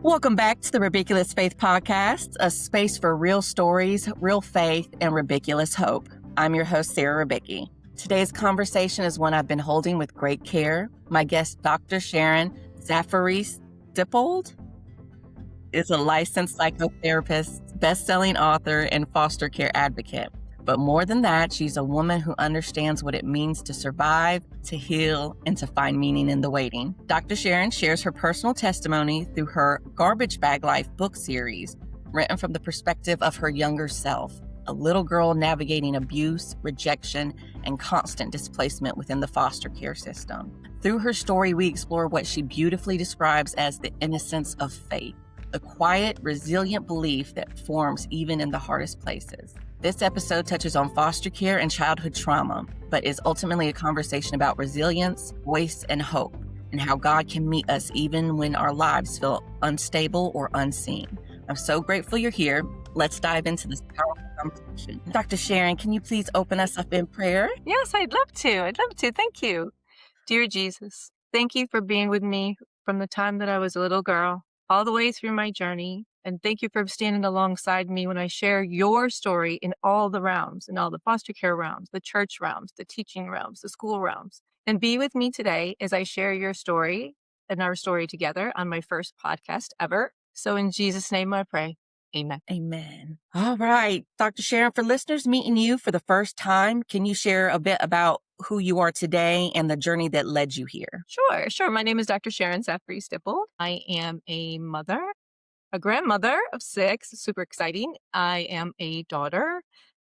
Welcome back to the Ridiculous Faith Podcast, a space for real stories, real faith, and ridiculous hope. I'm your host, Sarah Ribicki. Today's conversation is one I've been holding with great care. My guest, Dr. Sharon Dippold, is a licensed psychotherapist, best-selling author, and foster care advocate. But more than that, she's a woman who understands what it means to survive, to heal, and to find meaning in the waiting. Dr. Sharon shares her personal testimony through her Garbage Bag Life book series, written from the perspective of her younger self, a little girl navigating abuse, rejection, and constant displacement within the foster care system. Through her story, we explore what she beautifully describes as the innocence of faith, the quiet, resilient belief that forms even in the hardest places. This episode touches on foster care and childhood trauma, but is ultimately a conversation about resilience, voice, and hope, and how God can meet us even when our lives feel unstable or unseen. I'm so grateful you're here. Let's dive into this powerful conversation. Dr. Sharon, can you please open us up in prayer? Yes, I'd love to. Thank you. Dear Jesus, thank you for being with me from the time that I was a little girl all the way through my journey. And thank you for standing alongside me when I share your story in all the realms, in all the foster care realms, the church realms, the teaching realms, the school realms. And be with me today as I share your story and our story together on my first podcast ever. So in Jesus' name I pray. Amen. Amen. All right. Dr. Sharon, for listeners meeting you for the first time, can you share a bit about who you are today and the journey that led you here? Sure. My name is Dr. Sharon Dippold. I am a mother, a grandmother of 6, super exciting. I am a daughter,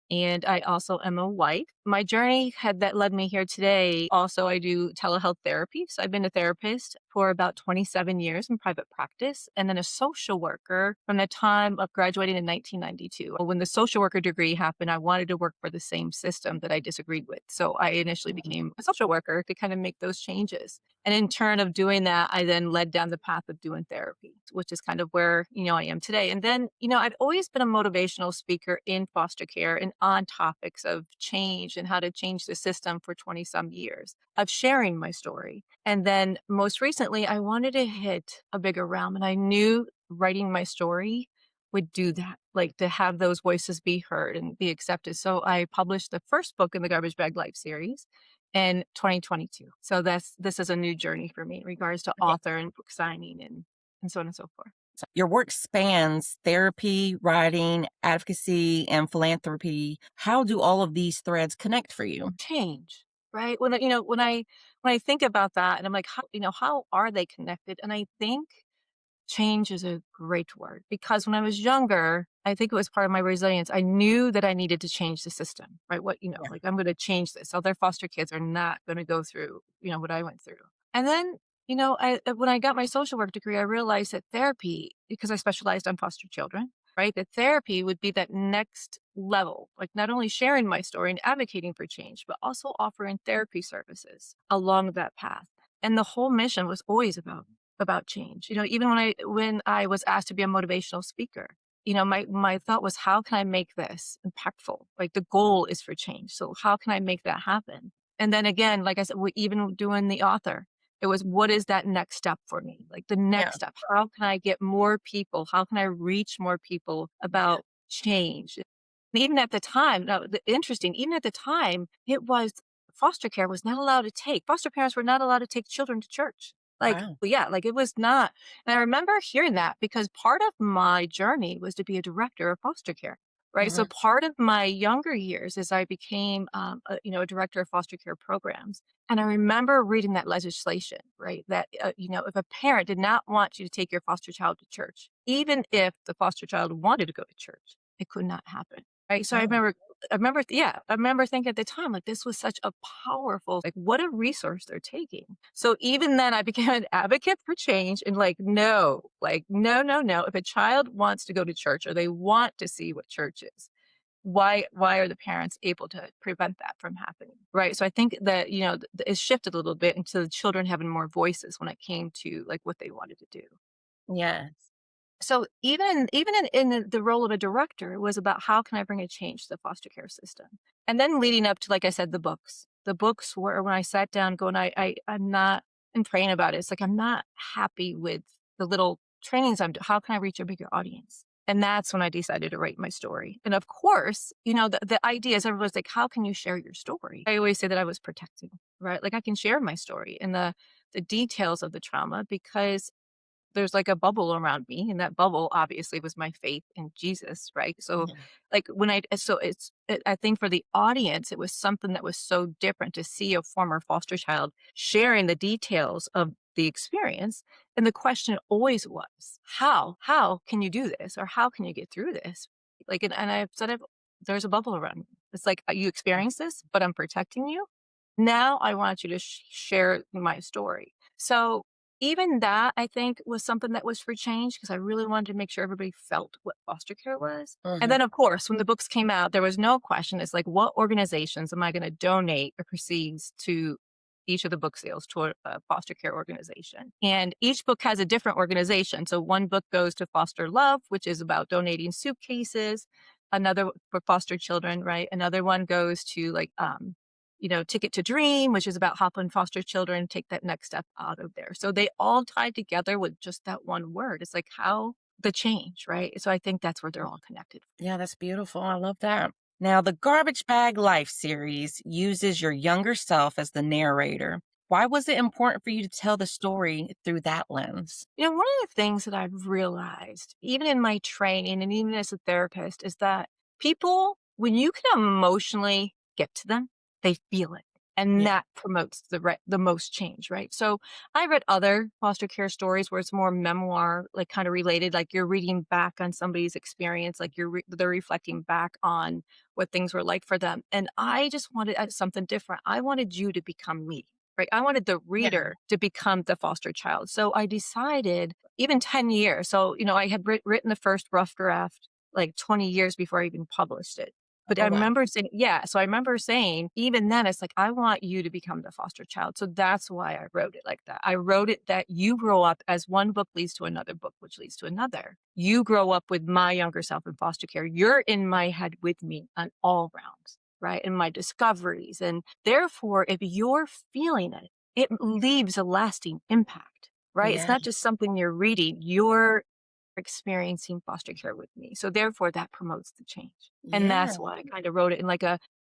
and I also am a wife. My journey that led me here today. Also, I do telehealth therapy. So I've been a therapist for about 27 years in private practice, and then a social worker from the time of graduating in 1992. When the social worker degree happened, I wanted to work for the same system that I disagreed with. So I initially became a social worker to kind of make those changes. And in turn of doing that, I then led down the path of doing therapy, which is kind of where, I am today. And then, I've always been a motivational speaker in foster care and on topics of change and how to change the system for 20 some years of sharing my story. And then most recently, I wanted to hit a bigger realm, and I knew writing my story would do that, like to have those voices be heard and be accepted. So I published the first book in the Garbage Bag Life series in 2022. So this is a new journey for me in regards to author and book signing and so on and so forth. Your work spans therapy, writing, advocacy, and philanthropy. How do all of these threads connect for you? Change, right? When I think about that, and I'm like, how are they connected? And I think change is a great word, because when I was younger, I think it was part of my resilience. I knew that I needed to change the system, right? Like I'm going to change this. Other foster kids are not going to go through, what I went through. And then, when I got my social work degree, I realized that therapy, because I specialized on foster children, right? That therapy would be that next level, like not only sharing my story and advocating for change, but also offering therapy services along that path. And the whole mission was always about change. Even when I was asked to be a motivational speaker, my thought was, how can I make this impactful? Like the goal is for change. So how can I make that happen? And then again, like I said, even doing the author, it was, what is that next step for me? Like the next step, how can I get more people? How can I reach more people about change? And even at the time, even at the time, it was foster care was not allowed to take, foster parents were not allowed to take children to church. Wow. Like it was not. And I remember hearing that because part of my journey was to be a director of foster care. Right. So part of my younger years is I became, a director of foster care programs. And I remember reading that legislation, right, that, if a parent did not want you to take your foster child to church, even if the foster child wanted to go to church, it could not happen. Right. So I remember thinking at the time, like, this was such a powerful, like, what a resource they're taking. So even then I became an advocate for change and no. If a child wants to go to church or they want to see what church is, why are the parents able to prevent that from happening? Right. So I think that, it shifted a little bit into the children having more voices when it came to like what they wanted to do. Yes. So even in the role of a director, it was about how can I bring a change to the foster care system? And then leading up to, like I said, the books. The books were when I sat down going, I'm not, and praying about it. It's like, I'm not happy with the little trainings how can I reach a bigger audience? And that's when I decided to write my story. And of course, the idea is everyone's like, how can you share your story? I always say that I was protected, right? Like I can share my story and the details of the trauma because there's like a bubble around me, and that bubble obviously was my faith in Jesus, right? So Mhm. like I think for the audience it was something that was so different to see a former foster child sharing the details of the experience. And the question always was, how can you do this, or how can you get through this? Like, and I've said it, there's a bubble around me. It's like, you experience this, but I'm protecting you. Now I want you to share my story. So even that, I think, was something that was for change because I really wanted to make sure everybody felt what foster care was. And Mhm. then, of course, when the books came out, there was no question. It's like, what organizations am I going to donate the proceeds to each of the book sales to a foster care organization? And each book has a different organization. So one book goes to Foster Love, which is about donating suitcases. Another for foster children, right? Another one goes to like Ticket to Dream, which is about helping foster children take that next step out of there. So they all tie together with just that one word. It's like how the change, right? So I think that's where they're all connected. Yeah, that's beautiful. I love that. Now, the Garbage Bag Life series uses your younger self as the narrator. Why was it important for you to tell the story through that lens? One of the things that I've realized, even in my training and even as a therapist, is that people, when you can emotionally get to them, they feel it. And Yeah. that promotes the most change, right? So I read other foster care stories where it's more memoir, like kind of related, like you're reading back on somebody's experience, like they're reflecting back on what things were like for them. And I just wanted something different. I wanted you to become me. Right. I wanted the Yeah. reader to become the foster child. So I decided, even 10 years. So, I had written the first rough draft like 20 years before I even published it. But I Oh, wow. remember saying, yeah. So I remember saying, even then, it's like, I want you to become the foster child. So that's why I wrote it like that. I wrote it that you grow up as one book leads to another book, which leads to another. You grow up with my younger self in foster care. You're in my head with me on all rounds, right? And my discoveries. And therefore, if you're feeling it, it leaves a lasting impact, right? It's Yeah. not just something you're reading, you're experiencing foster care with me. So therefore that promotes the change. And Yeah. that's why I kind of wrote it in I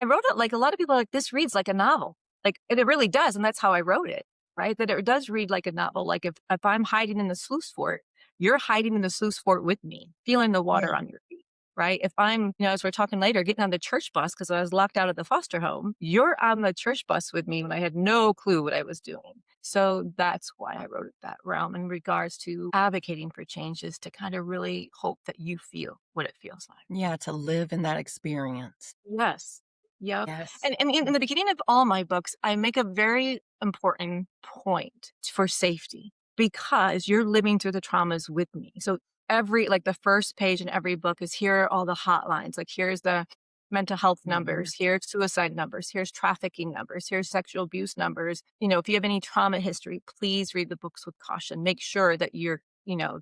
wrote it like a lot of people are like, this reads like a novel. Like, and it really does. And that's how I wrote it, right? That it does read like a novel. Like if I'm hiding in the sluice fort, you're hiding in the sluice fort with me, feeling the Yeah. water on your feet. Right. If I'm, as we're talking later, getting on the church bus because I was locked out of the foster home, you're on the church bus with me when I had no clue what I was doing. So that's why I wrote it that realm in regards to advocating for changes to kind of really hope that you feel what it feels like. Yeah. To live in that experience. Yes. Yep. Yes. And in the beginning of all my books, I make a very important point for safety because you're living through the traumas with me. So like the first page in every book is here are all the hotlines. Like here's the mental health Mhm. numbers, here's suicide numbers, here's trafficking numbers, here's sexual abuse numbers. If you have any trauma history, please read the books with caution. Make sure that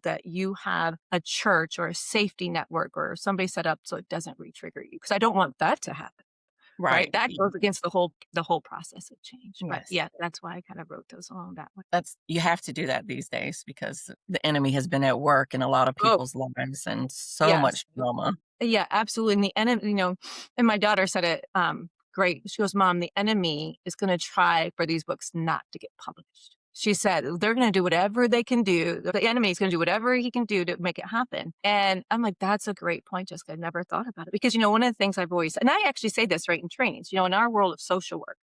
that you have a church or a safety network or somebody set up so it doesn't re-trigger you. Because I don't want that to happen. Right? Right. That goes against the whole process of change. But Yes. yeah, that's why I kind of wrote those along that way. You have to do that these days because the enemy has been at work in a lot of Oh, people's lives and so yes. much drama. Yeah, absolutely. And the enemy, and my daughter said it great. She goes, Mom, the enemy is going to try for these books not to get published. She said they're going to do whatever they can do. The enemy is going to do whatever he can do to make it happen. And I'm like, that's a great point, Jessica. I never thought about it because, one of the things I've always, and I actually say this right in trainings, in our world of social work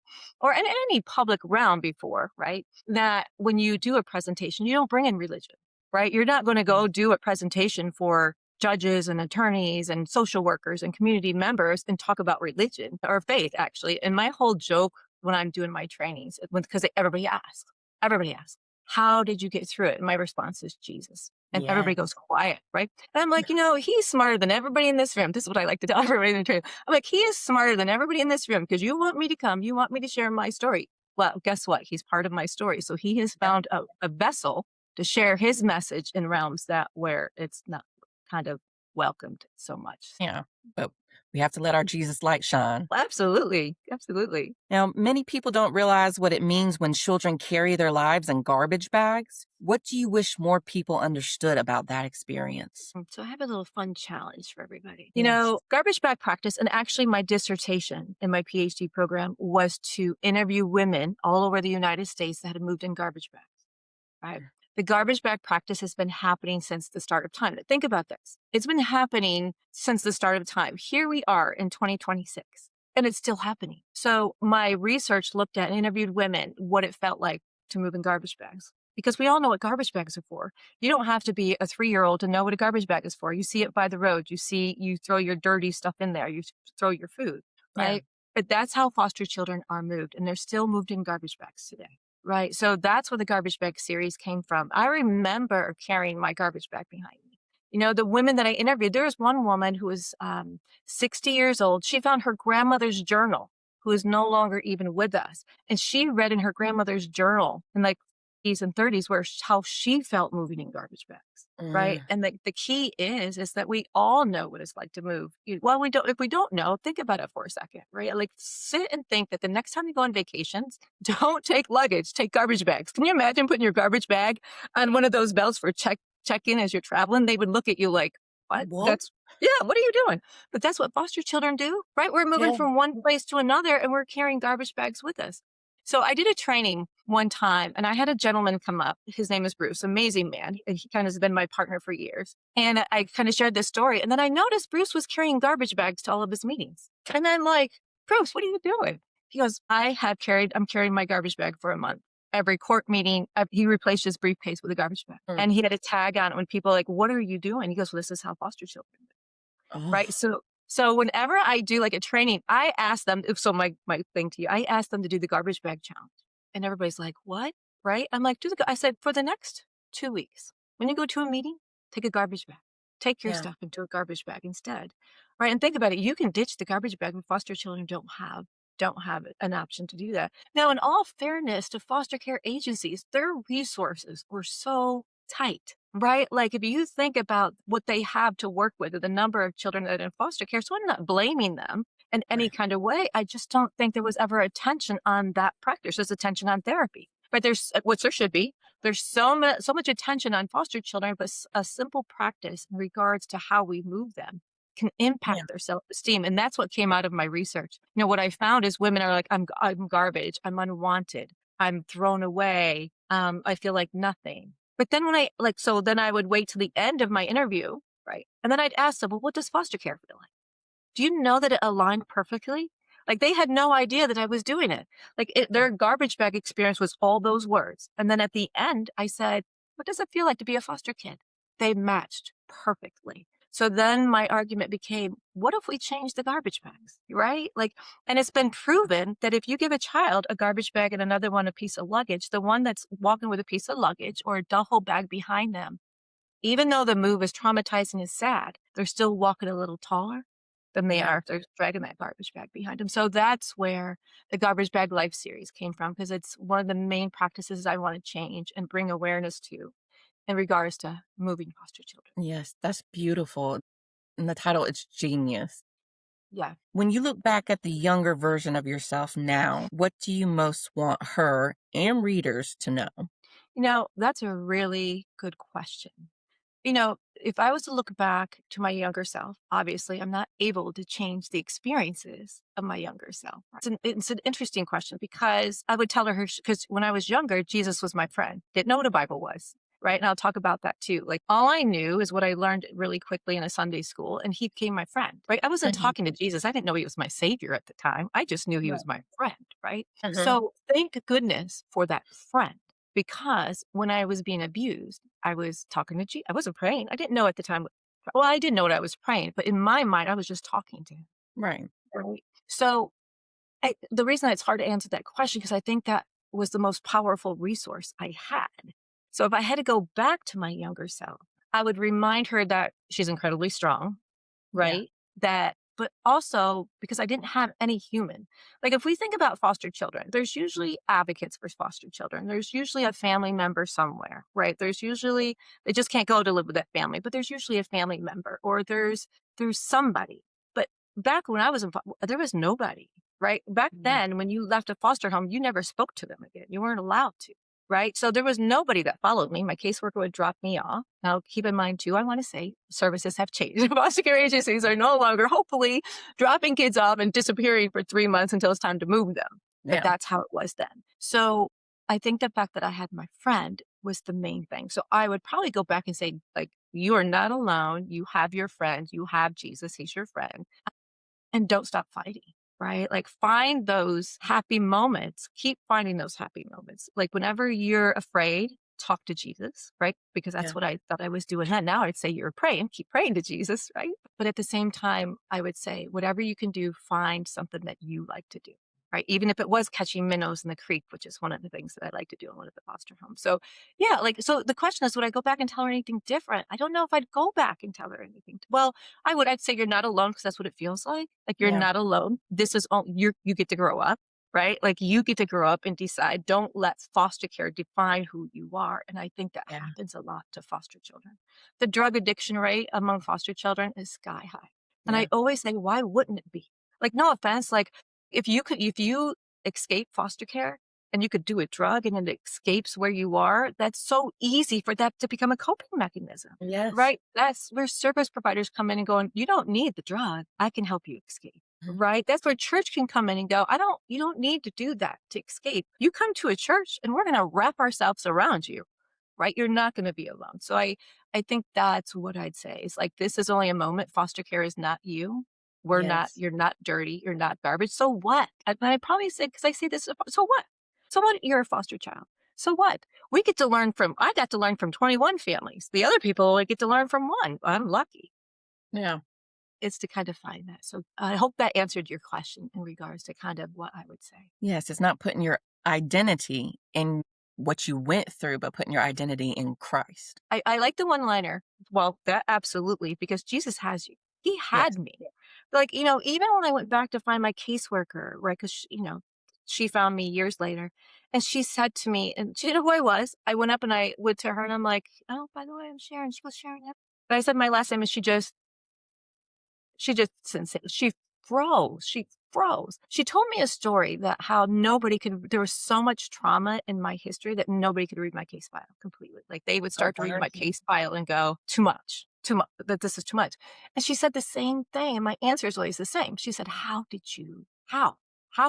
or in any public realm before, right? That when you do a presentation, you don't bring in religion, right? You're not going to Mm. go do a presentation for judges and attorneys and social workers and community members and talk about religion or faith, actually. And my whole joke when I'm doing my trainings, because everybody asks, how did you get through it? And my response is Jesus. And everybody goes Yes. quiet, right? And I'm like, he's smarter than everybody in this room. This is what I like to tell everybody in the training. I'm like, he is smarter than everybody in this room because you want me to come, you want me to share my story. Well, guess what? He's part of my story. So he has Yeah. found a vessel to share his message in realms that where it's not kind of welcomed so much. Yeah. But we have to let our Jesus light shine. Absolutely. Absolutely. Now, many people don't realize what it means when children carry their lives in garbage bags. What do you wish more people understood about that experience? So I have a little fun challenge for everybody. Yes. Garbage bag practice, and actually my dissertation in my PhD program was to interview women all over the United States that had moved in garbage bags. Right. The garbage bag practice has been happening since the start of time. Think about this. It's been happening since the start of time. Here we are in 2026, and it's still happening. So my research looked at and interviewed women what it felt like to move in garbage bags. Because we all know what garbage bags are for. You don't have to be a 3-year-old to know what a garbage bag is for. You see it by the road. You throw your dirty stuff in there. You throw your food, Yeah. right? But that's how foster children are moved, and they're still moved in garbage bags today. Right. So that's where the garbage bag series came from. I remember carrying my garbage bag behind me. The women that I interviewed, there was one woman who was 60 years old. She found her grandmother's journal, who is no longer even with us. And she read in her grandmother's journal in like 20s and 30s how she felt moving in garbage bags. Right. Mm, And the key is that we all know what it's like to move. Well, if we don't know, think about it for a second, right? Like sit and think that the next time you go on vacations, don't take luggage, take garbage bags. Can you imagine putting your garbage bag on one of those belts for check-in as you're traveling? They would look at you like, what? what? Yeah, what are you doing? But that's what foster children do, right? We're moving Yeah. from one place to another and we're carrying garbage bags with us. So I did a training one time and I had a gentleman come up. His name is Bruce, amazing man. He kind of has been my partner for years. And I kind of shared this story. And then I noticed Bruce was carrying garbage bags to all of his meetings. And I'm like, Bruce, what are you doing? He goes, I'm carrying my garbage bag for a month. Every court meeting, he replaced his briefcase with a garbage bag. Mm. And he had a tag on it when people are like, what are you doing? He goes, well, this is how foster children do. Oh, Right. So whenever I do like a training, I ask them, so my thing to you, I ask them to do the garbage bag challenge. And everybody's like, what? Right. I'm like, I said, for the next 2 weeks, when you go to a meeting, take a garbage bag. Take your yeah. stuff into a garbage bag instead. Right. And think about it. You can ditch the garbage bag when foster children don't have an option to do that. Now, in all fairness to foster care agencies, their resources were so tight, right? Like if you think about what they have to work with, or the number of children that are in foster care, so I'm not blaming them in any Right. kind of way. I just don't think there was ever attention on that practice. There's attention on therapy, but which there should be. There's so much attention on foster children, but a simple practice in regards to how we move them can Yeah. impact their self-esteem. And that's what came out of my research. What I found is women are like, I'm garbage. I'm unwanted. I'm thrown away. I feel like nothing. But then then I would wait till the end of my interview, right? And then I'd ask them, well, what does foster care feel like? Do you know that it aligned perfectly? Like they had no idea that I was doing it. Their garbage bag experience was all those words. And then at the end, I said, what does it feel like to be a foster kid? They matched perfectly. So then my argument became, what if we change the garbage bags, right? And it's been proven that if you give a child a garbage bag and another one a piece of luggage, the one that's walking with a piece of luggage or a duffel bag behind them, even though the move is traumatizing and sad, they're still walking a little taller than they Yeah. are if they're dragging that garbage bag behind them. So that's where the Garbage Bag Life series came from, because it's one of the main practices I want to change and bring awareness to in regards to moving foster children. Yes, that's beautiful. And the title is genius. Yeah. When you look back at the younger version of yourself now, what do you most want her and readers to know? That's a really good question. If I was to look back to my younger self, obviously I'm not able to change the experiences of my younger self. It's an interesting question, because I would tell her, because when I was younger, Jesus was my friend, didn't know what a Bible was. Right. And I'll talk about that too. Like all I knew is what I learned really quickly in a Sunday school, and he became my friend. Right. I wasn't Mhm. talking to Jesus. I didn't know he was my savior at the time. I just knew he Right. was my friend. Right. Mhm. So thank goodness for that friend, because when I was being abused, I was talking to Jesus. I wasn't praying. I didn't know at the time. Well, I didn't know what I was praying, but in my mind, I was just talking to him. Right. Right. So the reason it's hard to answer that question, because I think that was the most powerful resource I had. So if I had to go back to my younger self, I would remind her that she's incredibly strong, Yeah. right? That but also because I didn't have any human. Like if we think about foster children, there's usually advocates for foster children. There's usually a family member somewhere, right? There's usually, they just can't go to live with that family, but there's usually a family member or there's somebody. But back when I was in, there was nobody, right? Back Yeah. then, when you left a foster home, you never spoke to them again. You weren't allowed to. Right. So there was nobody that followed me. My caseworker would drop me off. Now, keep in mind, too, I want to say services have changed. Foster care agencies are no longer, hopefully, dropping kids off and disappearing for 3 months until it's time to move them. But Yeah. that's how it was then. So I think the fact that I had my friend was the main thing. So I would probably go back and say, like, you are not alone. You have your friend. You have Jesus. He's your friend and don't stop fighting, right? Like find those happy moments, keep finding those happy moments. Like whenever you're afraid, talk to Jesus, right? Because Yeah. that's what I thought I was doing. And now I'd say you're praying, keep praying to Jesus, right? But at the same time, I would say whatever you can do, find something that you like to do. Right. Even if it was catching minnows in the creek, which is one of the things that I like to do in one of the foster homes. So yeah, like so the question is, would I go back and tell her anything different? I don't know if I'd go back and tell her anything. Well, I would. I'd say you're not alone because that's what it feels like. Like you're Yeah. not alone. This is all you get to grow up, right? Like you get to grow up and decide. Don't let foster care define who you are. And I think that Yeah. happens a lot to foster children. The drug addiction rate among foster children is sky high. And Yeah. I always say, why wouldn't it be? Like, no offense, like if you escape foster care and you could do a drug and it escapes where you are, that's so easy for that to become a coping mechanism. Yes. Right? That's where service providers come in and going, you don't need the drug. I can help you escape. Mhm. Right? That's where church can come in and go, you don't need to do that to escape. You come to a church and we're going to wrap ourselves around you. Right? You're not going to be alone. So I think that's what I'd say is like, this is only a moment. Foster care is not you. Yes. You're not dirty. You're not garbage. So what? And I probably say, because I say this, so what? So what? You're a foster child. So what? I got to learn from 21 families. The other people only get to learn from one. I'm lucky. Yeah. It's to kind of find that. So I hope that answered your question in regards to kind of what I would say. Yes. It's not putting your identity in what you went through, but putting your identity in Christ. I like the one liner. Well, that absolutely, because Jesus has you. He Yes. had me. Like, even when I went back to find my caseworker, right? Because, she found me years later and she said to me, and she didn't know who I was. I went up and I went to her and I'm like, oh, by the way, I'm Sharon. She goes, Sharon. Yep. But I said my last name and she just didn't say, she froze. She froze. She told me a story that how there was so much trauma in my history that nobody could read my case file completely. Like they would Oh, start to read my mercy. case file and go, too much, that this is too much. And she said the same thing. And my answer is always the same. She said, how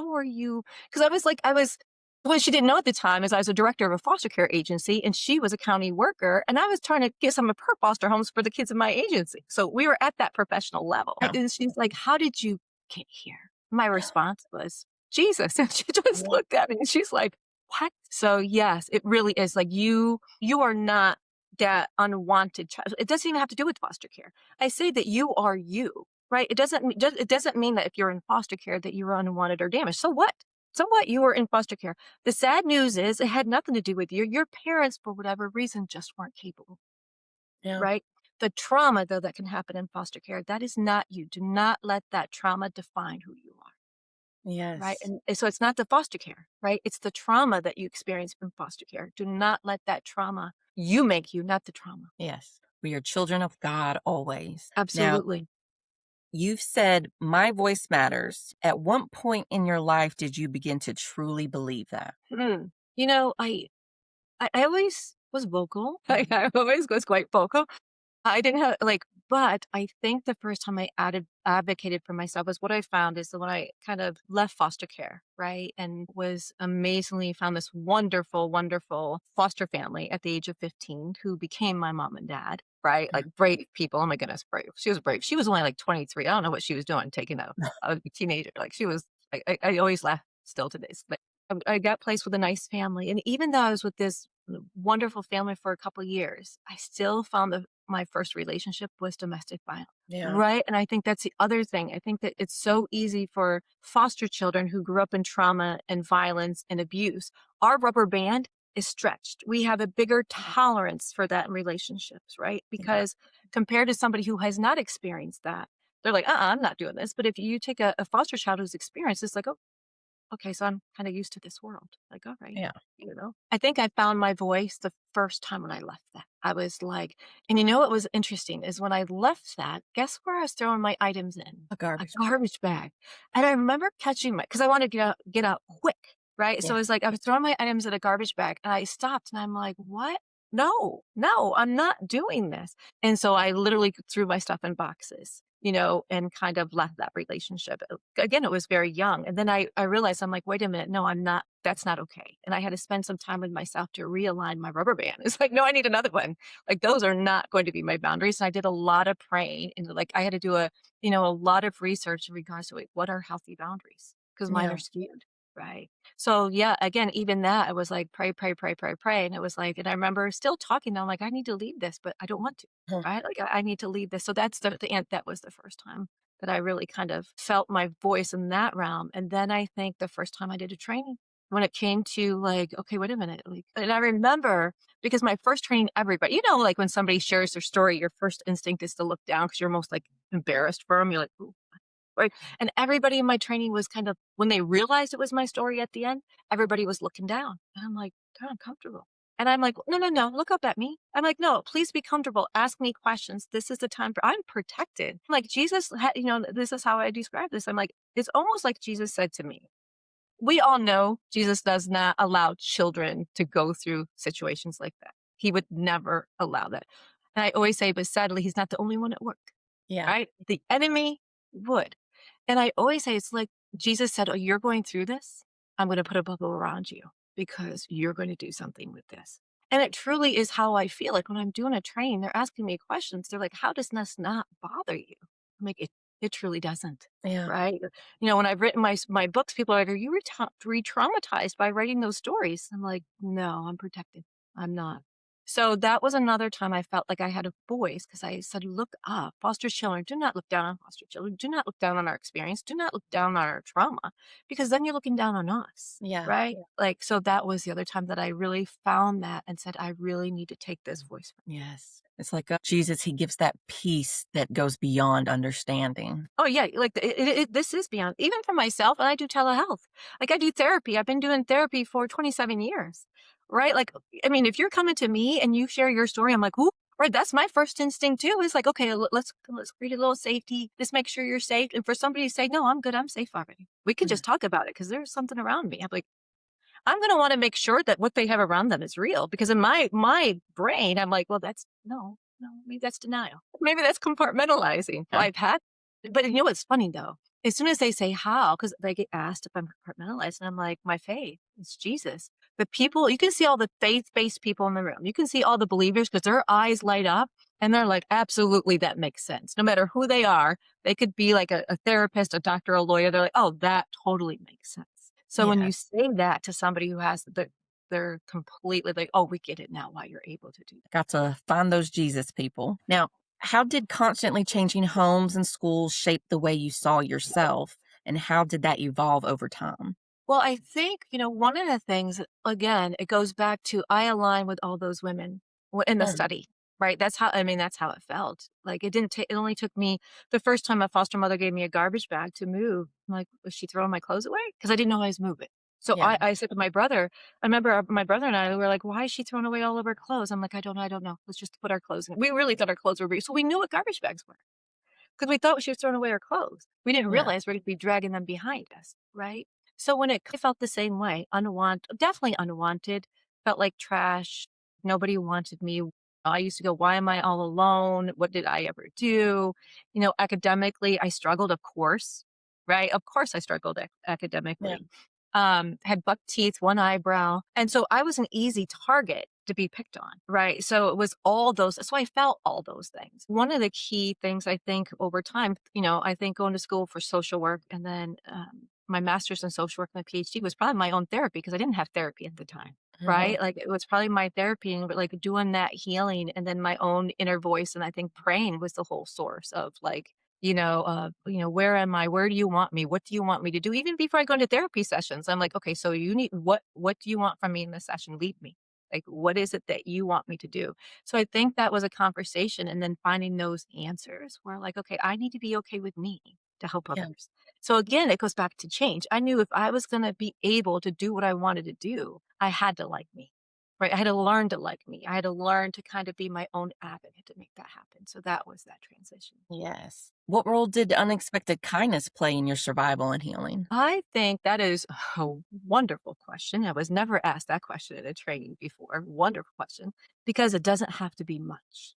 were you? Because what she didn't know at the time is I was a director of a foster care agency and she was a county worker and I was trying to get some of her foster homes for the kids in my agency. So we were at that professional level. Yeah. And she's like, how did you get here? My response was, Jesus. And she just Yeah. looked at me and she's like, what? So yes, it really is like you are not that unwanted child. It doesn't even have to do with foster care. I say that you are you, right? It doesn't mean that if you're in foster care that you're unwanted or damaged. So what? So what? You were in foster care. The sad news is it had nothing to do with you. Your parents, for whatever reason, just weren't capable, Yeah. right? The trauma, though, that can happen in foster care, that is not you. Do not let that trauma define who you are, right? Yes. And so it's not the foster care, right? It's the trauma that you experience from foster care. Do not let that trauma you make you, not the trauma. Yes. We are children of God always. Now, Absolutely. you've said my voice matters. At what point in your life did you begin to truly believe that? Mm. I always was vocal. I always was quite vocal. I didn't have but I think the first time I advocated for myself was what I found is that when I kind of left foster care, right, and was amazingly found this wonderful, wonderful foster family at the age of 15 who became my mom and dad, right, Yeah. like brave people. Oh my goodness, brave. She was brave. She was only like 23. I don't know what she was doing, taking a teenager. Like she was. I always laugh still to this, but I got placed with a nice family, and even though I was with this wonderful family for a couple of years, I still found my first relationship was domestic violence. Yeah. Right. And I think that's the other thing. I think that it's so easy for foster children who grew up in trauma and violence and abuse. Our rubber band is stretched. We have a bigger tolerance for that in relationships, right? Yeah. Because compared to somebody who has not experienced that, they're like, I'm not doing this. But if you take a foster child who's experienced, it's like, oh, okay, so I'm kind of used to this world. Like, all right, Yeah. I think I found my voice the first time when I left that. I was like, and what was interesting is when I left that, guess where I was throwing my items in? A A garbage. garbage bag. And I remember catching because I wanted to get out quick, right? So Yeah. it was like I was throwing my items in a garbage bag and I stopped and I'm like, what? No, no, I'm not doing this. And so I literally threw my stuff in boxes, and kind of left that relationship. Again, it was very young. And then I realized I'm like, wait a minute, no, I'm not, that's not okay. And I had to spend some time with myself to realign my rubber band. It's like, no, I need another one. Like those are not going to be my boundaries. And I did a lot of praying and like I had to do a lot of research in regards to like, what are healthy boundaries? Because mine are Yeah. skewed. Right. So yeah, again, even that, I was like, pray, pray, pray, pray, pray. And it was like, and I remember still talking. I'm like, I need to leave this, but I don't want to. Huh. Right. Like I need to leave this. So that's that was the first time that I really kind of felt my voice in that realm. And then I think the first time I did a training when it came to like, okay, wait a minute. Like, and I remember because my first training, everybody, like when somebody shares their story, your first instinct is to look down because you're most like embarrassed for them. You're like, ooh, right. And everybody in my training was kind of, when they realized it was my story at the end, everybody was looking down. And I'm like, they're uncomfortable. And I'm like, no, no, no, look up at me. I'm like, no, please be comfortable. Ask me questions. This is the time I'm protected. Like Jesus, this is how I describe this. I'm like, it's almost like Jesus said to me, we all know Jesus does not allow children to go through situations like that. He would never allow that. And I always say, but sadly, he's not the only one at work, Yeah. right? The enemy would. And I always say, it's like Jesus said, oh, you're going through this. I'm going to put a bubble around you because you're going to do something with this. And it truly is how I feel. Like when I'm doing a training, they're asking me questions. They're like, how does this not bother you? I'm like, it truly doesn't. Yeah. Right. When I've written my books, people are like, are you re-traumatized by writing those stories? I'm like, no, I'm protected. I'm not. So that was another time I felt like I had a voice because I said, look up, foster children. Do not look down on foster children. Do not look down on our experience. Do not look down on our trauma because then you're looking down on us. Yeah. Right. Yeah. Like, so that was the other time that I really found that and said, I really need to take this voice. Yes. It's like Jesus, he gives that peace that goes beyond understanding. Oh yeah, like this is beyond even for myself, and I do telehealth. Like I do therapy. I've been doing therapy for 27 years, right? Like, I mean, if you're coming to me and you share your story, I'm like, ooh, right. That's my first instinct too. It's like, okay, let's create a little safety. Just make sure you're safe. And for somebody to say, no, I'm good. I'm safe already. We can Mhm. just talk about it because there's something around me. I'm like, I'm going to want to make sure that what they have around them is real because in my brain, I'm like, well, that's no, maybe that's denial. Maybe that's compartmentalizing. Well, Huh. I've had, but you know what's funny though? As soon as they say how, because they get asked if I'm compartmentalized, and I'm like, my faith, it's Jesus. The people, you can see all the faith-based people in the room. You can see all the believers because their eyes light up and they're like, absolutely, that makes sense. No matter who they are, they could be like a therapist, a doctor, a lawyer. They're like, oh, that totally makes sense. So when you Yes. say that to somebody who has they're completely like, oh, we get it now why you're able to do that. Got to find those Jesus people. Now, how did constantly changing homes and schools shape the way you saw yourself? And how did that evolve over time? Well, I think, one of the things, again, it goes back to I align with all those women in the Mm. study, right? That's how it felt. Like it didn't take, it only took me the first time a foster mother gave me a garbage bag to move. I'm like, was she throwing my clothes away? Because I didn't know I was moving. So Yeah. I said to my brother, I remember my brother and I were like, why is she throwing away all of her clothes? I'm like, I don't know. Let's just put our clothes in. We really thought our clothes were, so we knew what garbage bags were because we thought she was throwing away her clothes. We didn't Yeah. realize we're going to be dragging them behind us, right? So when I felt the same way, unwanted, definitely unwanted, felt like trash. Nobody wanted me. I used to go, why am I all alone? What did I ever do? Academically, I struggled, of course, right? Of course, I struggled Yeah. academically. Had buck teeth, one eyebrow. And so I was an easy target to be picked on, right? So it was all those. So I felt all those things. One of the key things I think over time, I think going to school for social work and then my master's in social work and my PhD was probably my own therapy because I didn't have therapy at the time. Mhm. Right. Like it was probably my therapy and like doing that healing and then my own inner voice. And I think praying was the whole source of like, where am I? Where do you want me? What do you want me to do? Even before I go into therapy sessions, I'm like, okay, so you need what do you want from me in this session? Lead me. Like, what is it that you want me to do? So I think that was a conversation, and then finding those answers where like, okay, I need to be okay with me to help Yeah. others. So again, it goes back to change. I knew if I was going to be able to do what I wanted to do, I had to like me. Right. I had to learn to like me. I had to learn to kind of be my own advocate to make that happen. So that was that transition. Yes. What role did unexpected kindness play in your survival and healing? I think that is a wonderful question. I was never asked that question in a training before. Wonderful question, because it doesn't have to be much.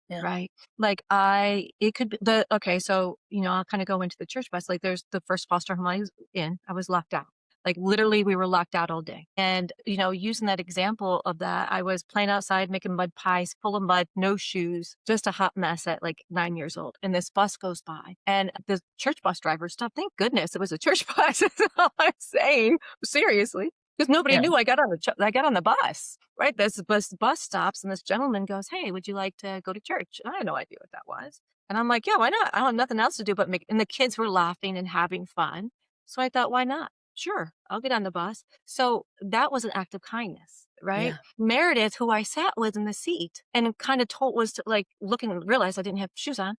Yeah. Right? Like, it could be okay, so, I'll kinda go into the church bus, like, there's the first foster home I was in, I was locked out. Like, literally, we were locked out all day, and, using that example of that, I was playing outside, making mud pies, full of mud, no shoes, just a hot mess at, like, 9 years old, and this bus goes by, and the church bus driver stopped. Thank goodness it was a church bus, is all I'm saying, seriously, because nobody Yeah. knew I got on the bus. Right, this bus stops, and this gentleman goes, "Hey, would you like to go to church?" And I had no idea what that was. And I'm like, "Yeah, why not? I don't have nothing else to do but make," and the kids were laughing and having fun. So I thought, "Why not? Sure, I'll get on the bus." So that was an act of kindness, right? Yeah. Meredith, who I sat with in the seat and kind of told was to, like, looking and realized I didn't have shoes on,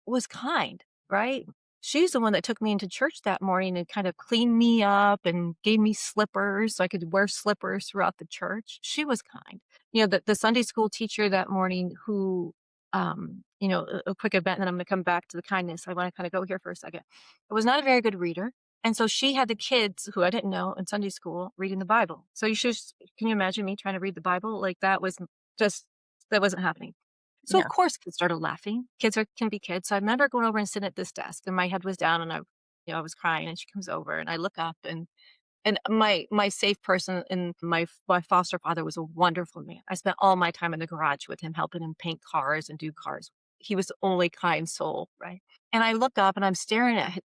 was kind, right? She's the one that took me into church that morning and kind of cleaned me up and gave me slippers so I could wear slippers throughout the church. She was kind. The Sunday school teacher that morning who, a quick event, and then I'm going to come back to the kindness. I want to kind of go here for a second. I was not a very good reader. And so she had the kids who I didn't know in Sunday school reading the Bible. So can you imagine me trying to read the Bible? Like just, that wasn't happening. So of Yeah. course kids started laughing. Can be kids. So I remember going over and sitting at this desk, and my head was down, and I was crying, and she comes over, and I look up, and my safe person in my foster father was a wonderful man. I spent all my time in the garage with him, helping him paint cars and do cars. He was the only kind soul, right? And I look up, and I'm staring at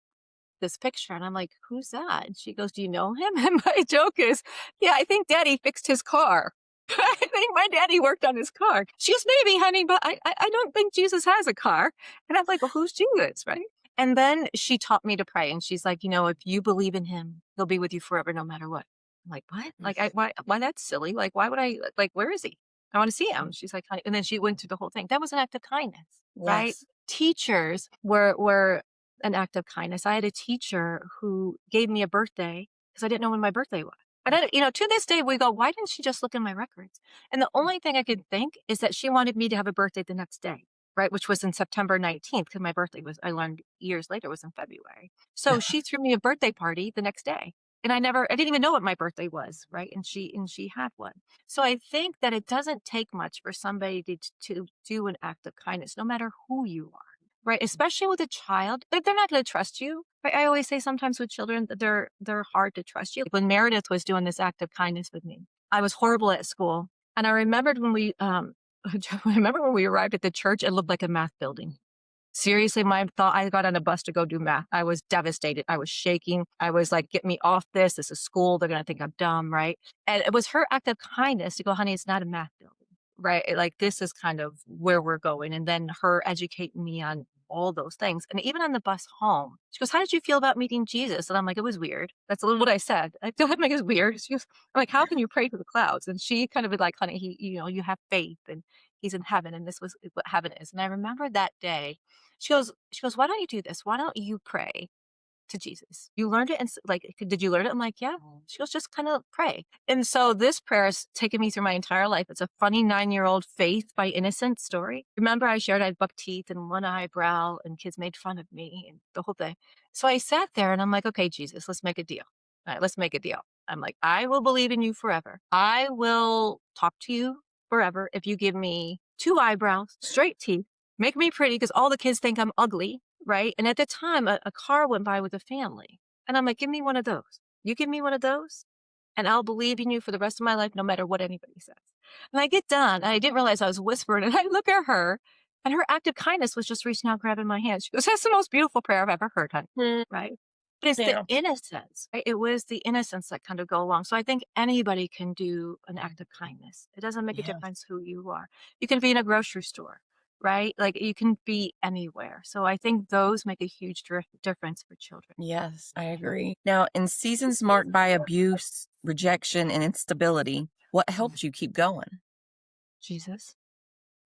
this picture, and I'm like, "Who's that?" And she goes, "Do you know him?" And my joke is, "Yeah, I think Daddy fixed his car." I think my daddy worked on his car. She goes, "Maybe, honey, but I don't think Jesus has a car." And I'm like, "Well, who's Jesus?" Right? And then she taught me to pray, and she's like, "If you believe in him, he'll be with you forever, no matter what." I'm like, "What? Like, why that's silly. Like, why would I, like, where is he? I want to see him." She's like, "Honey," and then she went through the whole thing. That was an act of kindness, right? Yes. Teachers were an act of kindness. I had a teacher who gave me a birthday because I didn't know when my birthday was. And to this day, we go, why didn't she just look in my records? And the only thing I could think is that she wanted me to have a birthday the next day, right? Which was in September 19th, because my birthday I learned years later, was in February. So she threw me a birthday party the next day. And I didn't even know what my birthday was, right? And she had one. So I think that it doesn't take much for somebody to do an act of kindness, no matter who you are. Right, especially with a child, they're not going to trust you. Right? I always say sometimes with children that they're hard to trust you. When Meredith was doing this act of kindness with me, I was horrible at school, and I remembered when we I remember when we arrived at the church, it looked like a math building. Seriously, my thought I got on a bus to go do math. I was devastated. I was shaking. I was like, "Get me off this. This is school. They're going to think I'm dumb." Right. And it was her act of kindness to go, "Honey, it's not a math building." Right. Like, this is kind of where we're going. And then her educating me on all those things. And even on the bus home, she goes, "How did you feel about meeting Jesus?" And I'm like, "It was weird." That's a little what I said. I feel like it was weird. She goes, I'm like, "How can you pray to the clouds?" And she kind of was like, "Honey, you have faith, and he's in heaven, and this was what heaven is." And I remember that day she goes, "Why don't you do this? Why don't you pray to Jesus? You learned it, and like, did you learn it?" I'm like, "Yeah." She goes, "Just kind of pray." And so this prayer has taken me through my entire life. It's a funny 9-year-old faith by innocent story. Remember, I shared I had buck teeth and one eyebrow, and kids made fun of me and the whole thing. So I sat there, and I'm like, "Okay, Jesus, let's make a deal. All right, let's make a deal." I'm like, "I will believe in you forever. I will talk to you forever if you give me two eyebrows, straight teeth, make me pretty, because all the kids think I'm ugly." Right? And at the time, a car went by with a family. And I'm like, "Give me one of those. You give me one of those, and I'll believe in you for the rest of my life, no matter what anybody says." And I get done, and I didn't realize I was whispering, and I look at her, and her act of kindness was just reaching out, grabbing my hand. She goes, "That's the most beautiful prayer I've ever heard, honey." Mm. Right? But it's the Yeah. innocence. Right? It was the innocence that kind of go along. So I think anybody can do an act of kindness. It doesn't make a Yes. difference who you are. You can be in a grocery store, right? Like, you can be anywhere. So I think those make a huge difference for children. Yes, I agree. Now, in seasons marked by abuse, rejection and instability, what helped you keep going? Jesus.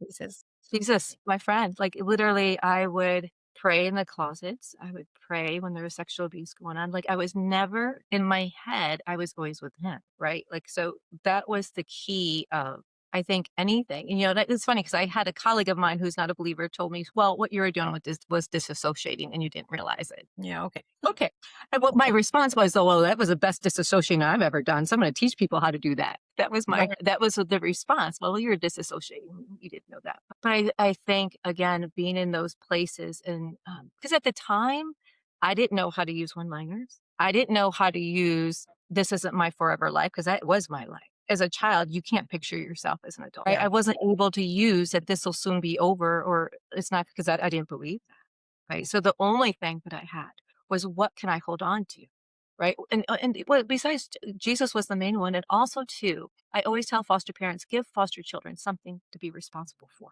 Jesus. Jesus, my friend. Like literally, I would pray in the closets. I would pray when there was sexual abuse going on. Like I was never in my head, I was always with him. Right. Like, so that was the key of, I think, anything. And, that it's funny because I had a colleague of mine who's not a believer told me, well, what you were doing with this was disassociating and you didn't realize it. Yeah, okay. Okay. And what my response was, oh, well, that was the best disassociating I've ever done. So I'm going to teach people how to do that. Right. That was the response. Well, you're disassociating. You didn't know that. But I think, again, being in those places and, because at the time I didn't know how to use one-liners. I didn't know how to use, this isn't my forever life, because that was my life. As a child, you can't picture yourself as an adult. Yeah. I wasn't able to use that this will soon be over, or it's not, because I didn't believe that. Right. So the only thing that I had was, what can I hold on to? Right. And well, besides Jesus was the main one. And also too, I always tell foster parents, give foster children something to be responsible for,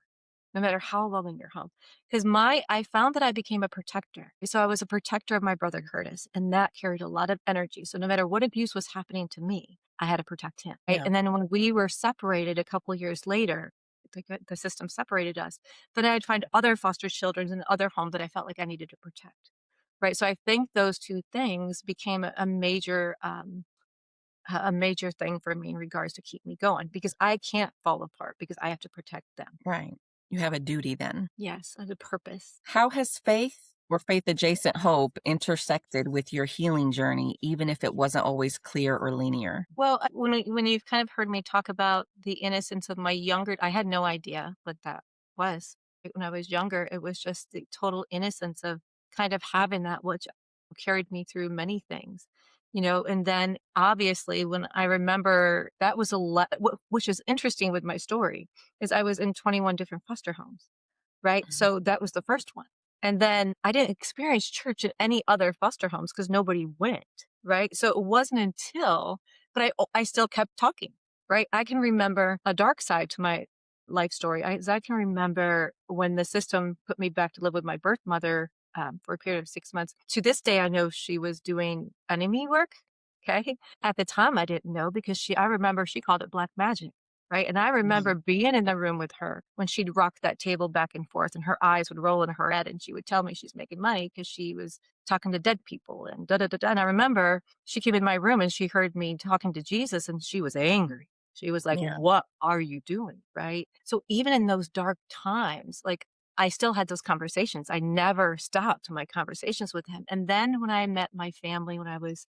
no matter how loving your home. Because I found that I became a protector. So I was a protector of my brother Curtis, and that carried a lot of energy. So no matter what abuse was happening to me, I had to protect him. Right. Yeah. And then when we were separated a couple of years later, the system separated us, then I'd find other foster children in other homes that I felt like I needed to protect. Right. So I think those two things became a major thing for me in regards to keep me going, because I can't fall apart because I have to protect them. Right. You have a duty then. Yes, as a purpose. How has faith or faith adjacent hope intersected with your healing journey, even if it wasn't always clear or linear? Well, when you've kind of heard me talk about the innocence of my younger, I had no idea what that was. Like, when I was younger, it was just the total innocence of kind of having that, which carried me through many things. And then obviously when I remember, that was which is interesting with my story, is I was in 21 different foster homes. Right? Mhm. So that was the first one. And then I didn't experience church in any other foster homes because nobody went. Right? So it wasn't until, but I still kept talking. Right? I can remember a dark side to my life story. I can remember when the system put me back to live with my birth mother, for a period of 6 months. To this day, I know she was doing enemy work. Okay. At the time, I didn't know, because I remember she called it black magic. Right. And I remember Mhm. being in the room with her when she'd rock that table back and forth, and her eyes would roll in her head, and she would tell me she's making money because she was talking to dead people and da da da da. And I remember she came in my room and she heard me talking to Jesus, and she was angry. She was like, Yeah. what are you doing? Right. So even in those dark times, like, I still had those conversations. I never stopped my conversations with him. And then when I met my family when I was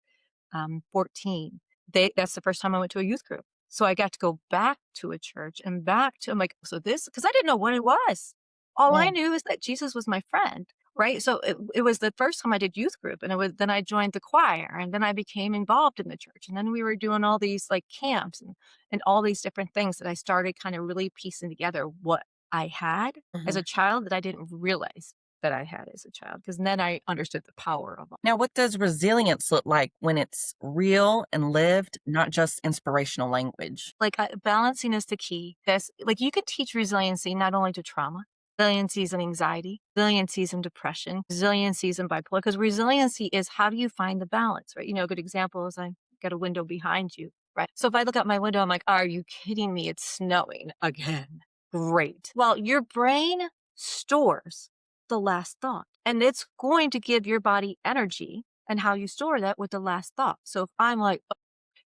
14, that's the first time I went to a youth group. So I got to go back to a church and back to, I'm like, so this, because I didn't know what it was. All Yeah. I knew is that Jesus was my friend. Right. So it was the first time I did youth group, and then I joined the choir, and then I became involved in the church. And then we were doing all these like camps and all these different things that I started kind of really piecing together what I had as Mhm. a child that I didn't realize that I had as a child. Because then I understood the power of, Now, what does resilience look like when it's real and lived, not just inspirational language? like, balancing is the key. That's like, you could teach resiliency not only to trauma, resiliencies and anxiety, resiliencies and depression, resiliencies and bipolar, because resiliency is, how do you find the balance, right? A good example is, I got a window behind you, right? So if I look out my window, I'm like, are you kidding me? It's snowing again. Great. Well, your brain stores the last thought, and it's going to give your body energy, and how you store that with the last thought. So if I'm like,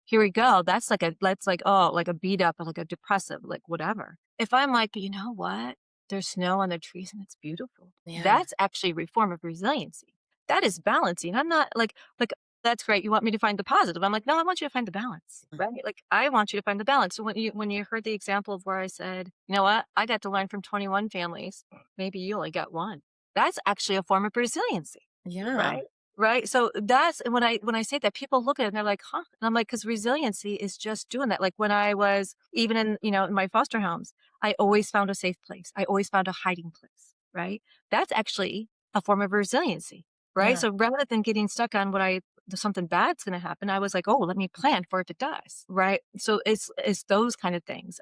here we go. That's like, oh, like a beat up, like a depressive, like whatever. If I'm like, but you know what? There's snow on the trees and it's beautiful. Yeah. That's actually a reform of resiliency. That is balancing. I'm not like, that's great. You want me to find the positive. I'm like, no, I want you to find the balance. Right. Like, I want you to find the balance. So when you heard the example of where I said, you know what? I got to learn from 21 families. Maybe you only got one. That's actually a form of resiliency. Yeah. Right? Right? So that's when I say that, people look at it and they're like, "Huh?" And I'm like, "'Cause resiliency is just doing that." Like, when I was even in my foster homes, I always found a safe place. I always found a hiding place, right? That's actually a form of resiliency, right? Yeah. So rather than getting stuck on something bad's gonna happen, I was like, "Oh, let me plan for it to does," right? So it's those kind of things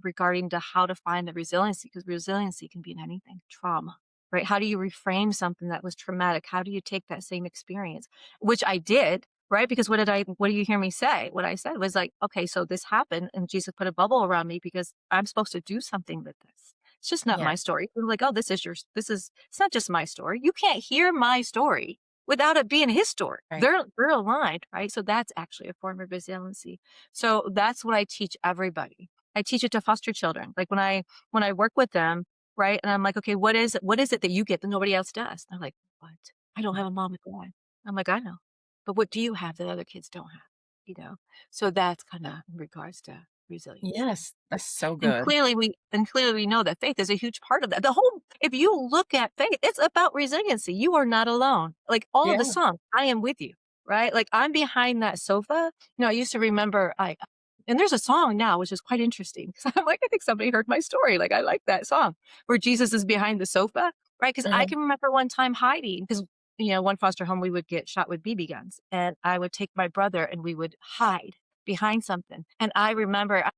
regarding to how to find the resiliency, because resiliency can be in anything. Trauma, right? How do you reframe something that was traumatic? How do you take that same experience, which I did, right? Because what do you hear me say? What I said was like, okay, so this happened and Jesus put a bubble around me because I'm supposed to do something with this. It's just not Yeah. my story. We're like, oh, it's not just my story. You can't hear my story without it being his story. Right. They're aligned, right? So that's actually a form of resiliency. So that's what I teach everybody. I teach it to foster children. Like when I work with them, right? And I'm like, okay, what is it that you get that nobody else does? They're like, what? I don't have a mom and dad. I'm like, I know. But what do you have that other kids don't have? You know? So that's kinda in regards to resiliency. Yes, that's so And good. clearly we know that faith is a huge part of that. The whole if you look at faith, it's about resiliency. You are not alone. Like all of the Yeah. songs, I am with you, right? Like I'm behind that sofa. I used to remember and there's a song now which is quite interesting because I'm like, I think somebody heard my story. Like I like that song where Jesus is behind the sofa, right? Because I Mhm. can remember one time hiding because one foster home we would get shot with BB guns, and I would take my brother and we would hide behind something. And I remember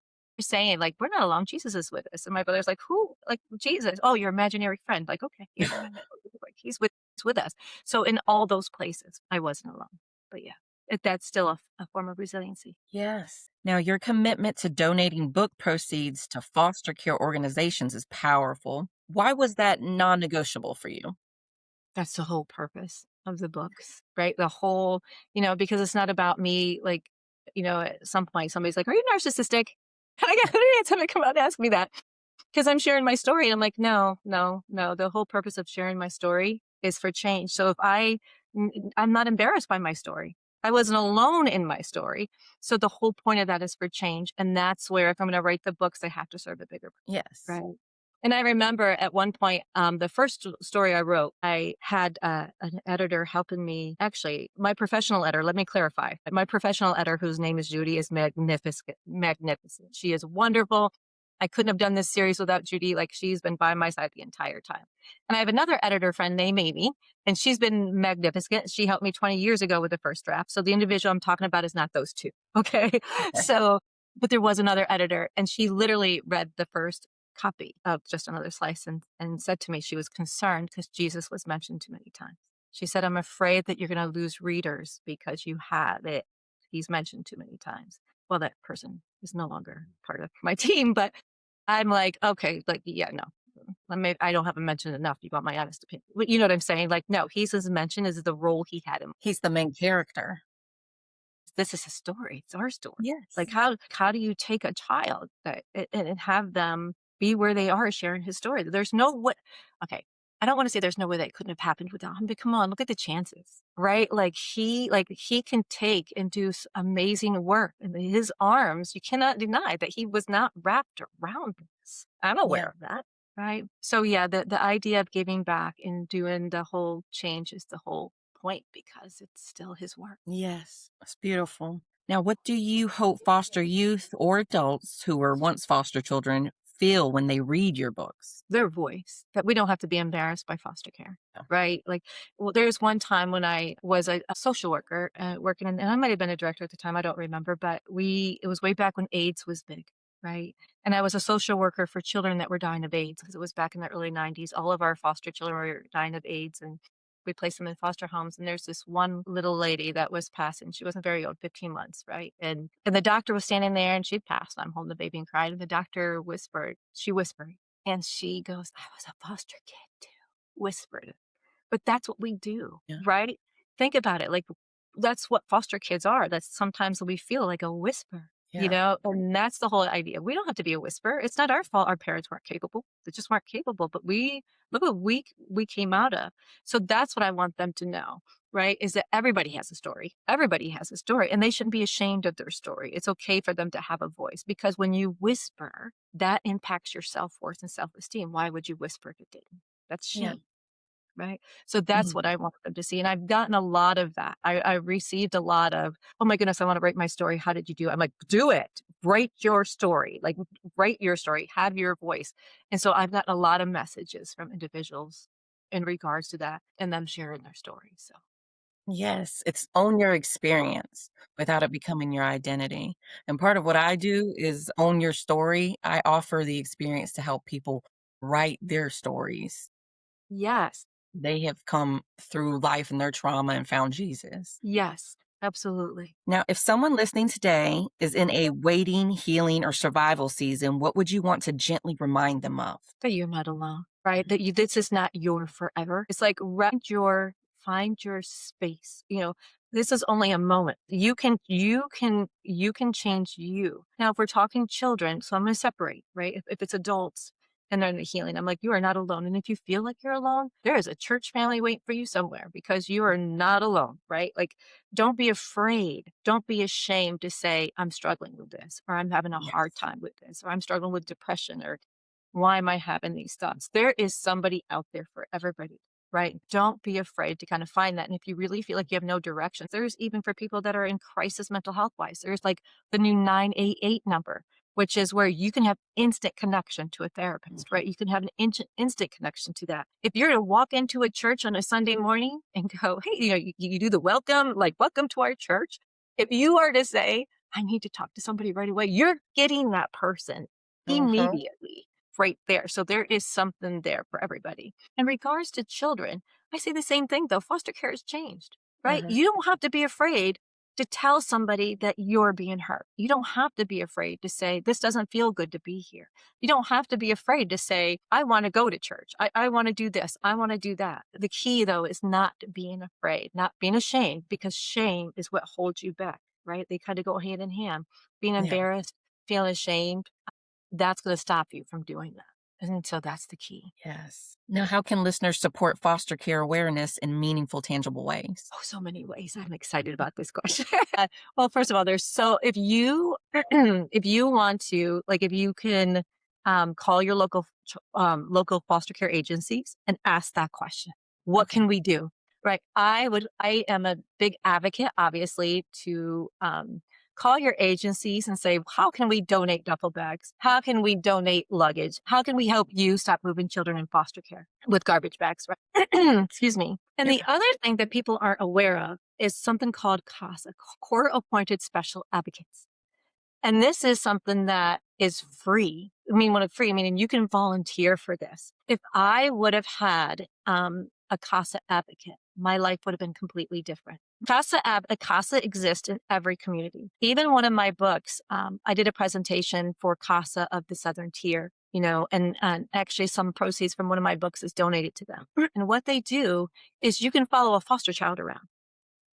saying like, "We're not alone. Jesus is with us." And my brother's like, "Who? Like Jesus? Oh, your imaginary friend." Like, okay, yeah, like he's with us. So in all those places, I wasn't alone. But yeah, that's still a form of resiliency. Yes. Now, your commitment to donating book proceeds to foster care organizations is powerful. Why was that non negotiable for you? That's the whole purpose of the books, right? The whole, because it's not about me. Like, at some point somebody's like, "Are you narcissistic?" And I get somebody come out and ask me that. Because I'm sharing my story, and I'm like, "No, no, no, the whole purpose of sharing my story is for change." So if I'm not embarrassed by my story. I wasn't alone in my story. So the whole point of that is for change, and that's where if I'm gonna write the books, I have to serve a bigger Yes. right. And I remember at one point, the first story I wrote, I had an editor helping me. Actually, my professional editor, let me clarify. My professional editor, whose name is Judy, is magnificent. Magnificent. She is wonderful. I couldn't have done this series without Judy. Like she's been by my side the entire time. And I have another editor friend named Amy, and she's been magnificent. She helped me 20 years ago with the first draft. So the individual I'm talking about is not those two. Okay. Okay. So, but there was another editor, and she literally read the first copy of Just Another Slice and said to me she was concerned because Jesus was mentioned too many times. She said, "I'm afraid that you're going to lose readers because you have it. He's mentioned too many times." Well, that person is no longer part of my team, but I'm like, okay, like, yeah, no. I don't have him mentioned enough. You want my honest opinion? But you know what I'm saying? Like, no, he's as mentioned as the role he had in He's the main character. this is his story. It's our story. Like Yes. how do you take a child and have them be where they are sharing his story? There's no what okay. I don't want to say there's no way that couldn't have happened without him, but come on, look at the chances, right? Like he can take and do amazing work in his arms. You cannot deny that he was not wrapped around this. I'm Yeah. aware of that. Right. So yeah, the idea of giving back and doing the whole change is the whole point because it's still his work. Yes. That's beautiful. Now, what do you hope foster youth or adults who were once foster children feel when they read your books? Their voice, that we don't have to be embarrassed by foster care, Yeah. right? Like, well, there's one time when I was a social worker working and I might have been a director at the time, I don't remember, but it was way back when AIDS was big, right? And I was a social worker for children that were dying of AIDS because it was back in the early 90s. All of our foster children were dying of AIDS and we placed them in foster homes. And there's this one little lady that was passing. She wasn't very old, 15 months, right? And the doctor was standing there and she'd passed. I'm holding the baby and cried. And the doctor she whispered, and she goes, "I was a foster kid too," whispered. But that's what we do, Yeah. right? Think about it. Like, that's what foster kids are. That's sometimes we feel like a whisper, Yeah. and that's the whole idea. We don't have to be a whisper. It's not our fault our parents weren't capable. They just weren't capable. But look what we came out of. So that's what I want them to know, right? Is that everybody has a story. Everybody has a story. And they shouldn't be ashamed of their story. It's okay for them to have a voice because when you whisper, that impacts your self-worth and self-esteem. Why would you whisper if it didn't? That's Yeah. shame. Right. So that's Mhm. what I want them to see. And I've gotten a lot of that. I received a lot of, oh my goodness, I want to write my story. How did you do it? I'm like, do it. Write your story. Like, write your story. Have your voice. And so I've gotten a lot of messages from individuals in regards to that and them sharing their story. So, Yes, it's own your experience without it becoming your identity. And part of what I do is own your story. I offer the experience to help people write their stories. yes, They have come through life and their trauma and found Jesus. yes. Absolutely. Now, if someone listening today is in a waiting, healing, or survival season, what would you want to gently remind them of? That you're not alone, right? That this is not your forever. It's like find your space. This is only a moment. You can change you. Now, if we're talking children, so I'm going to separate, right? If it's adults and they're in the healing, I'm like, you are not alone. And if you feel like you're alone, there is a church family waiting for you somewhere because you are not alone, right? Like, don't be afraid. Don't be ashamed to say, I'm struggling with this, or I'm having a hard Yes. time with this, or I'm struggling with depression, or why am I having these thoughts? There is somebody out there for everybody, right? Don't be afraid to kind of find that. And if you really feel like you have no direction, there's even for people that are in crisis mental health wise, there's like the new 988 number, which is where you can have instant connection to a therapist, Mhm. right? You can have an instant connection to that. If you're to walk into a church on a Sunday morning and go, hey, you do the welcome, like, welcome to our church. If you are to say, I need to talk to somebody right away, you're getting that person Mhm. immediately right there. So there is something there for everybody. In regards to children, I say the same thing though. Foster care has changed, right? Mhm. You don't have to be afraid to tell somebody that you're being hurt. You don't have to be afraid to say, this doesn't feel good to be here. You don't have to be afraid to say, I want to go to church. I want to do this. I want to do that. The key though is not being afraid, not being ashamed, because shame is what holds you back, right? They kind of go hand in hand. Being Yeah. embarrassed, feeling ashamed, that's gonna stop you from doing that, and so that's the key. Yes. Now, how can listeners support foster care awareness in meaningful, tangible ways? Oh, so many ways. I'm excited about this question. Well, first of all, there's so if you if you want to, like, if you can, call your local foster care agencies and ask that question. What Okay. can we do? Right. I am a big advocate, obviously, to, call your agencies and say, how can we donate duffel bags? How can we donate luggage? How can we help you stop moving children in foster care with garbage bags? Right. Excuse me. And Yeah. the other thing that people aren't aware of is something called CASA, Court Appointed Special Advocates. And this is something that is free. I mean, when it's free, meaning you can volunteer for this. If I would have had a CASA advocate, my life would have been completely different. A CASA exists in every community. Even one of my books, I did a presentation for CASA of the Southern Tier, and actually some proceeds from one of my books is donated to them. And what they do is you can follow a foster child around,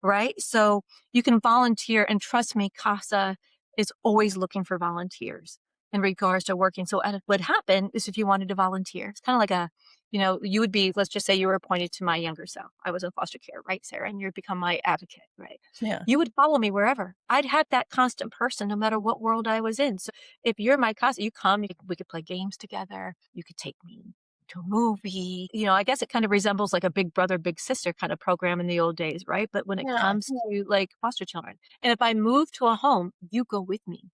right? So you can volunteer, and trust me, CASA is always looking for volunteers in regards to working. So what would happen is if you wanted to volunteer, it's kind of like you would be, let's just say you were appointed to my younger self. I was in foster care, right, Sarah? And you'd become my advocate, right? Yeah. You would follow me wherever. I'd have that constant person no matter what world I was in. So if you're my CASA, you come, we could play games together. You could take me to a movie. I guess it kind of resembles like a big brother, big sister kind of program in the old days, right? But when it Yeah. comes to like foster children, and if I move to a home, you go with me.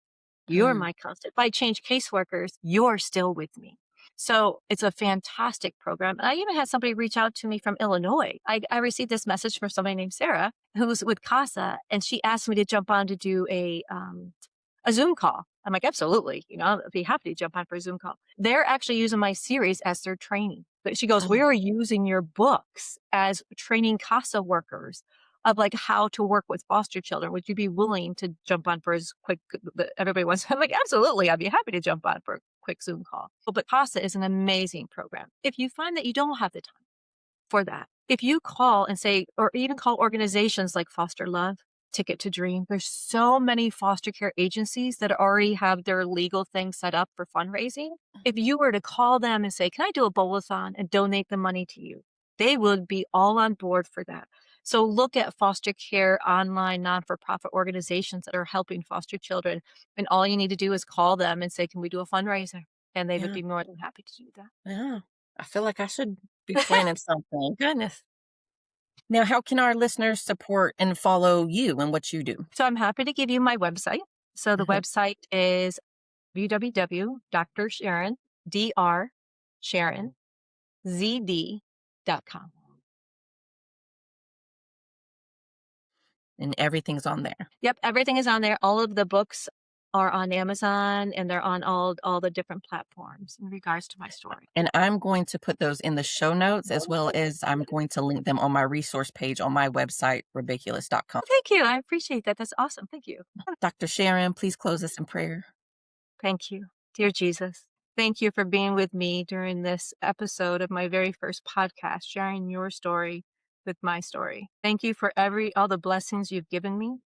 You're Mm. my constant. If I change caseworkers, you're still with me. So it's a fantastic program. And I even had somebody reach out to me from Illinois. I received this message from somebody named Sarah who was with CASA, and she asked me to jump on to do a Zoom call. I'm like, absolutely. I'd be happy to jump on for a Zoom call. They're actually using my series as their training. But she goes, we Oh, are using your books as training CASA workers of like how to work with foster children. Would you be willing to jump on for as quick? Everybody wants. I'm like, absolutely. I'd be happy to jump on for a quick Zoom call. But CASA is an amazing program. If you find that you don't have the time for that, if you call and say, or even call organizations like Foster Love, Ticket to Dream, there's so many foster care agencies that already have their legal things set up for fundraising. If you were to call them and say, can I do a bowl-a-thon and donate the money to you? They would be all on board for that. So look at foster care online non-for-profit organizations that are helping foster children. And all you need to do is call them and say, can we do a fundraiser? And they would yeah. be more than happy to do Yeah. I feel like I should be that. planning something. Goodness. Now, how can our listeners support and follow you and what you do? So I'm happy to give you my website. So the Mhm. website is www.drsharon, Dr. Sharon, ZD.com. And everything's on there. Yep, everything is on there. All of the books are on Amazon, and they're on all the different platforms in regards to my story. And I'm going to put those in the show notes, as well as I'm going to link them on my resource page on my website, ridiculous.com. Thank you. I appreciate that. That's awesome. Thank you. Dr. Sharon, please close us in prayer. Thank you. Dear Jesus, thank you for being with me during this episode of my very first podcast, sharing your story with my story. Thank you for all the blessings you've given me,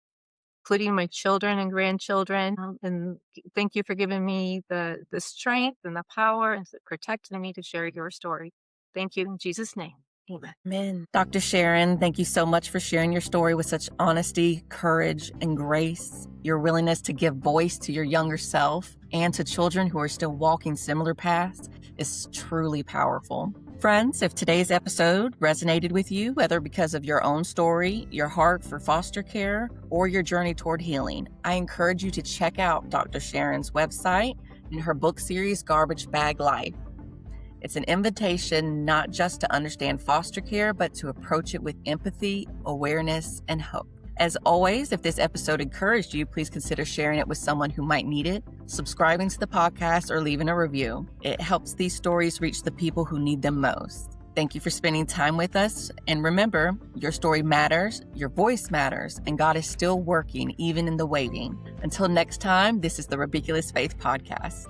including my children and grandchildren. And thank you for giving me the strength and the power and protecting me to share your story. Thank you in Jesus' name. Amen. Amen. Dr. Sharon, thank you so much for sharing your story with such honesty, courage, and grace. Your willingness to give voice to your younger self and to children who are still walking similar paths is truly powerful. Friends, if today's episode resonated with you, whether because of your own story, your heart for foster care, or your journey toward healing, I encourage you to check out Dr. Sharon's website and her book series, Garbage Bag Life. It's an invitation not just to understand foster care, but to approach it with empathy, awareness, and hope. As always, if this episode encouraged you, please consider sharing it with someone who might need it, subscribing to the podcast, or leaving a review. It helps these stories reach the people who need them most. Thank you for spending time with us. And remember, your story matters, your voice matters, and God is still working even in the waiting. Until next time, this is the Ridiculous Faith Podcast.